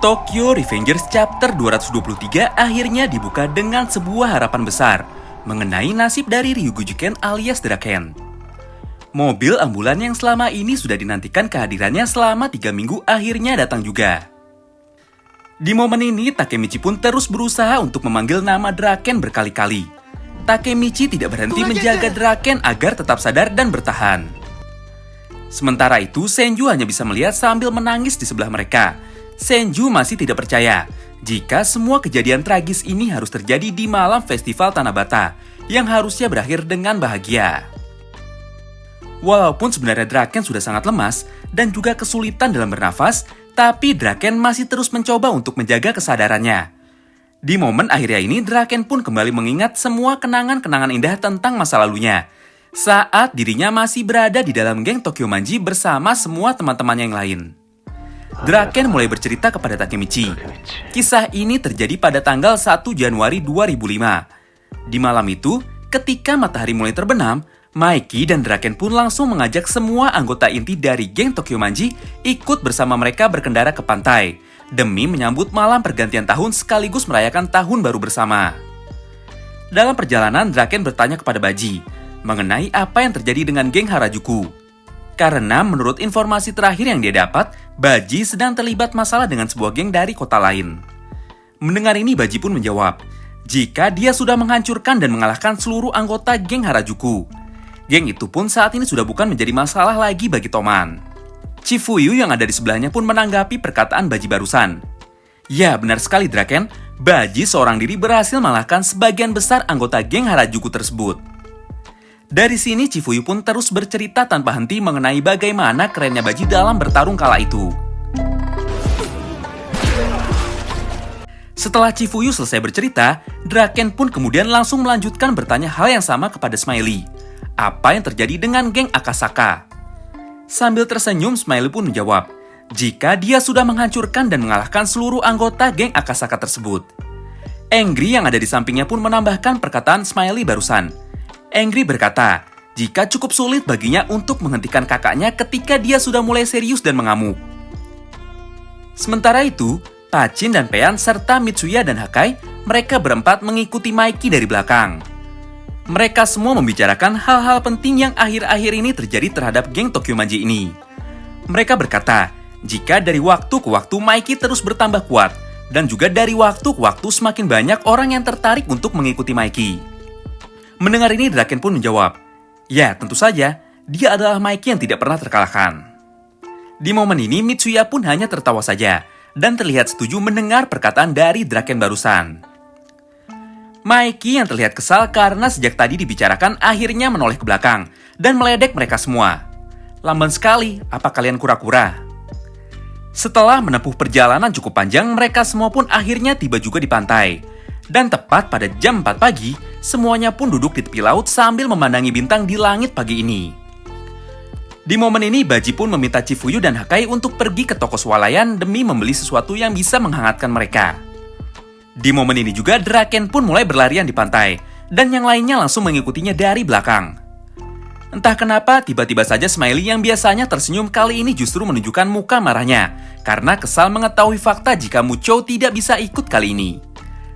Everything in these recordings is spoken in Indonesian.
Tokyo Revengers Chapter 223 akhirnya dibuka dengan sebuah harapan besar mengenai nasib dari Ryugujuken alias Draken. Mobil ambulan yang selama ini sudah dinantikan kehadirannya selama 3 minggu akhirnya datang juga. Di momen ini, Takemichi pun terus berusaha untuk memanggil nama Draken berkali-kali. Takemichi tidak berhenti menjaga Draken agar tetap sadar dan bertahan. Sementara itu, Senju hanya bisa melihat sambil menangis di sebelah mereka. Senju masih tidak percaya jika semua kejadian tragis ini harus terjadi di malam festival Tanabata yang harusnya berakhir dengan bahagia. Walaupun sebenarnya Draken sudah sangat lemas dan juga kesulitan dalam bernafas, tapi Draken masih terus mencoba untuk menjaga kesadarannya. Di momen akhirnya ini, Draken pun kembali mengingat semua kenangan-kenangan indah tentang masa lalunya saat dirinya masih berada di dalam geng Tokyo Manji bersama semua teman-temannya yang lain. Draken mulai bercerita kepada Takemichi. Kisah ini terjadi pada tanggal 1 Januari 2005. Di malam itu, ketika matahari mulai terbenam, Maiki dan Draken pun langsung mengajak semua anggota inti dari geng Tokyo Manji ikut bersama mereka berkendara ke pantai demi menyambut malam pergantian tahun sekaligus merayakan tahun baru bersama. Dalam perjalanan, Draken bertanya kepada Baji mengenai apa yang terjadi dengan geng Harajuku. Karena menurut informasi terakhir yang dia dapat, Baji sedang terlibat masalah dengan sebuah geng dari kota lain. Mendengar ini, Baji pun menjawab, jika dia sudah menghancurkan dan mengalahkan seluruh anggota geng Harajuku. Geng itu pun saat ini sudah bukan menjadi masalah lagi bagi Toman. Chifuyu yang ada di sebelahnya pun menanggapi perkataan Baji barusan. Ya, benar sekali Draken, Baji seorang diri berhasil mengalahkan sebagian besar anggota geng Harajuku tersebut. Dari sini Chifuyu pun terus bercerita tanpa henti mengenai bagaimana kerennya Baji dalam bertarung kala itu. Setelah Chifuyu selesai bercerita, Draken pun kemudian langsung melanjutkan bertanya hal yang sama kepada Smiley. Apa yang terjadi dengan geng Akasaka? Sambil tersenyum, Smiley pun menjawab, jika dia sudah menghancurkan dan mengalahkan seluruh anggota geng Akasaka tersebut. Angry yang ada di sampingnya pun menambahkan perkataan Smiley barusan. Angry berkata, jika cukup sulit baginya untuk menghentikan kakaknya ketika dia sudah mulai serius dan mengamuk. Sementara itu, Pachin dan Pean serta Mitsuya dan Hakai, mereka berempat mengikuti Maiki dari belakang. Mereka semua membicarakan hal-hal penting yang akhir-akhir ini terjadi terhadap geng Tokyo Manji ini. Mereka berkata, jika dari waktu ke waktu Maiki terus bertambah kuat, dan juga dari waktu ke waktu semakin banyak orang yang tertarik untuk mengikuti Maiki. Mendengar ini, Draken pun menjawab, ya tentu saja, dia adalah Maiki yang tidak pernah terkalahkan. Di momen ini, Mitsuya pun hanya tertawa saja, dan terlihat setuju mendengar perkataan dari Draken barusan. Maiki yang terlihat kesal karena sejak tadi dibicarakan akhirnya menoleh ke belakang, dan meledek mereka semua. Lamban sekali, apa kalian kura-kura? Setelah menempuh perjalanan cukup panjang, mereka semua pun akhirnya tiba juga di pantai. Dan tepat pada jam 4 pagi, semuanya pun duduk di tepi laut sambil memandangi bintang di langit pagi ini. Di momen ini, Baji pun meminta Chifuyu dan Hakai untuk pergi ke toko swalayan demi membeli sesuatu yang bisa menghangatkan mereka. Di momen ini juga, Draken pun mulai berlarian di pantai, dan yang lainnya langsung mengikutinya dari belakang. Entah kenapa, tiba-tiba saja Smiley yang biasanya tersenyum kali ini justru menunjukkan muka marahnya, karena kesal mengetahui fakta jika Muchou tidak bisa ikut kali ini.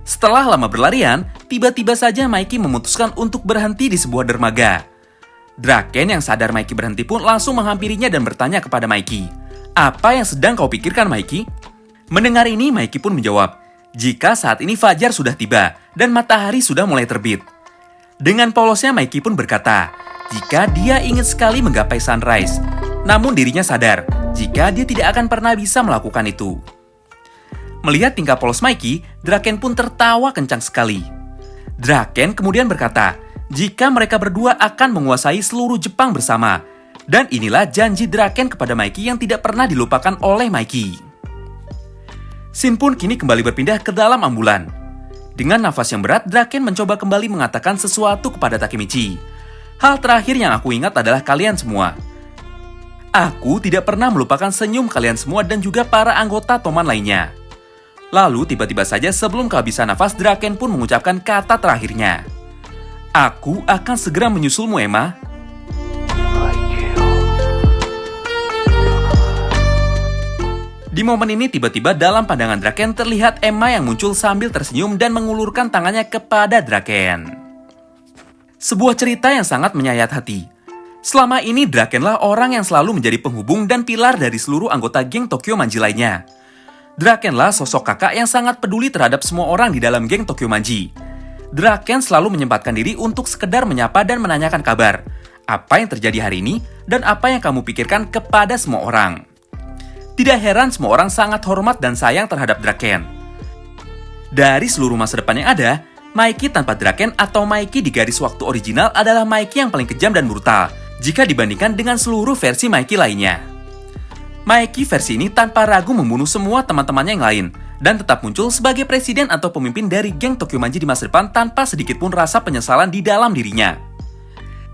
Setelah lama berlarian, tiba-tiba saja Maiki memutuskan untuk berhenti di sebuah dermaga. Draken yang sadar Maiki berhenti pun langsung menghampirinya dan bertanya kepada Maiki, apa yang sedang kau pikirkan Maiki? Mendengar ini, Maiki pun menjawab, jika saat ini fajar sudah tiba dan matahari sudah mulai terbit. Dengan polosnya Maiki pun berkata, jika dia ingin sekali menggapai sunrise, namun dirinya sadar jika dia tidak akan pernah bisa melakukan itu. Melihat tingkah polos Maiki, Draken pun tertawa kencang sekali. Draken kemudian berkata, jika mereka berdua akan menguasai seluruh Jepang bersama. Dan inilah janji Draken kepada Maiki yang tidak pernah dilupakan oleh Maiki. Scene pun kini kembali berpindah ke dalam ambulan. Dengan nafas yang berat, Draken mencoba kembali mengatakan sesuatu kepada Takemichi. Hal terakhir yang aku ingat adalah kalian semua. Aku tidak pernah melupakan senyum kalian semua dan juga para anggota Toman lainnya. Lalu tiba-tiba saja sebelum kehabisan nafas, Draken pun mengucapkan kata terakhirnya. Aku akan segera menyusulmu, Emma. Di momen ini tiba-tiba dalam pandangan Draken terlihat Emma yang muncul sambil tersenyum dan mengulurkan tangannya kepada Draken. Sebuah cerita yang sangat menyayat hati. Selama ini Drakenlah orang yang selalu menjadi penghubung dan pilar dari seluruh anggota geng Tokyo Manji lainnya. Drakenlah sosok kakak yang sangat peduli terhadap semua orang di dalam geng Tokyo Manji. Draken selalu menyempatkan diri untuk sekedar menyapa dan menanyakan kabar. Apa yang terjadi hari ini dan apa yang kamu pikirkan kepada semua orang. Tidak heran semua orang sangat hormat dan sayang terhadap Draken. Dari seluruh masa depan yang ada, Mikey tanpa Draken atau Mikey di garis waktu original adalah Mikey yang paling kejam dan brutal jika dibandingkan dengan seluruh versi Mikey lainnya. Mikey versi ini tanpa ragu membunuh semua teman-temannya yang lain dan tetap muncul sebagai presiden atau pemimpin dari geng Tokyo Manji di masa depan tanpa sedikit pun rasa penyesalan di dalam dirinya.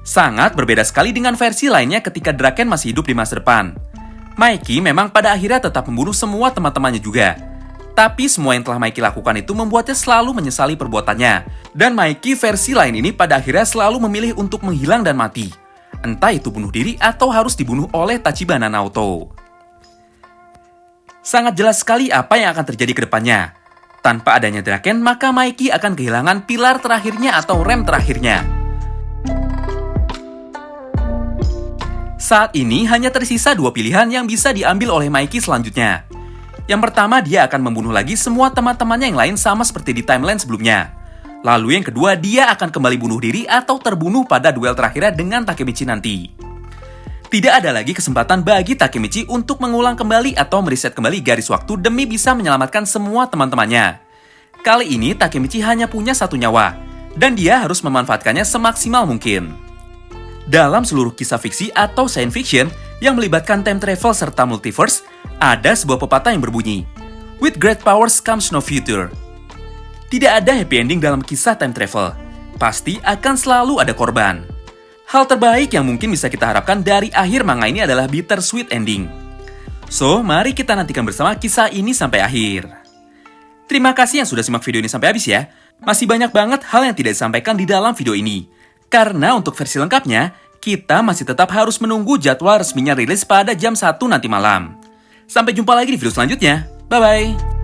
Sangat berbeda sekali dengan versi lainnya ketika Draken masih hidup di masa depan. Mikey memang pada akhirnya tetap membunuh semua teman-temannya juga. Tapi semua yang telah Mikey lakukan itu membuatnya selalu menyesali perbuatannya. Dan Mikey versi lain ini pada akhirnya selalu memilih untuk menghilang dan mati. Entah itu bunuh diri atau harus dibunuh oleh Tachibana Naoto. Sangat jelas sekali apa yang akan terjadi ke depannya. Tanpa adanya Draken, maka Mikey akan kehilangan pilar terakhirnya atau rem terakhirnya. Saat ini hanya tersisa dua pilihan yang bisa diambil oleh Mikey selanjutnya. Yang pertama, dia akan membunuh lagi semua teman-temannya yang lain sama seperti di timeline sebelumnya. Lalu yang kedua, dia akan kembali bunuh diri atau terbunuh pada duel terakhirnya dengan Takemichi nanti. Tidak ada lagi kesempatan bagi Takemichi untuk mengulang kembali atau mereset kembali garis waktu demi bisa menyelamatkan semua teman-temannya. Kali ini Takemichi hanya punya satu nyawa, dan dia harus memanfaatkannya semaksimal mungkin. Dalam seluruh kisah fiksi atau science fiction yang melibatkan time travel serta multiverse, ada sebuah pepatah yang berbunyi, "With great powers comes no future." Tidak ada happy ending dalam kisah time travel. Pasti akan selalu ada korban. Hal terbaik yang mungkin bisa kita harapkan dari akhir manga ini adalah bittersweet ending. So, mari kita nantikan bersama kisah ini sampai akhir. Terima kasih yang sudah simak video ini sampai habis ya. Masih banyak banget hal yang tidak disampaikan di dalam video ini. Karena untuk versi lengkapnya, kita masih tetap harus menunggu jadwal resminya rilis pada jam 1 nanti malam. Sampai jumpa lagi di video selanjutnya. Bye-bye!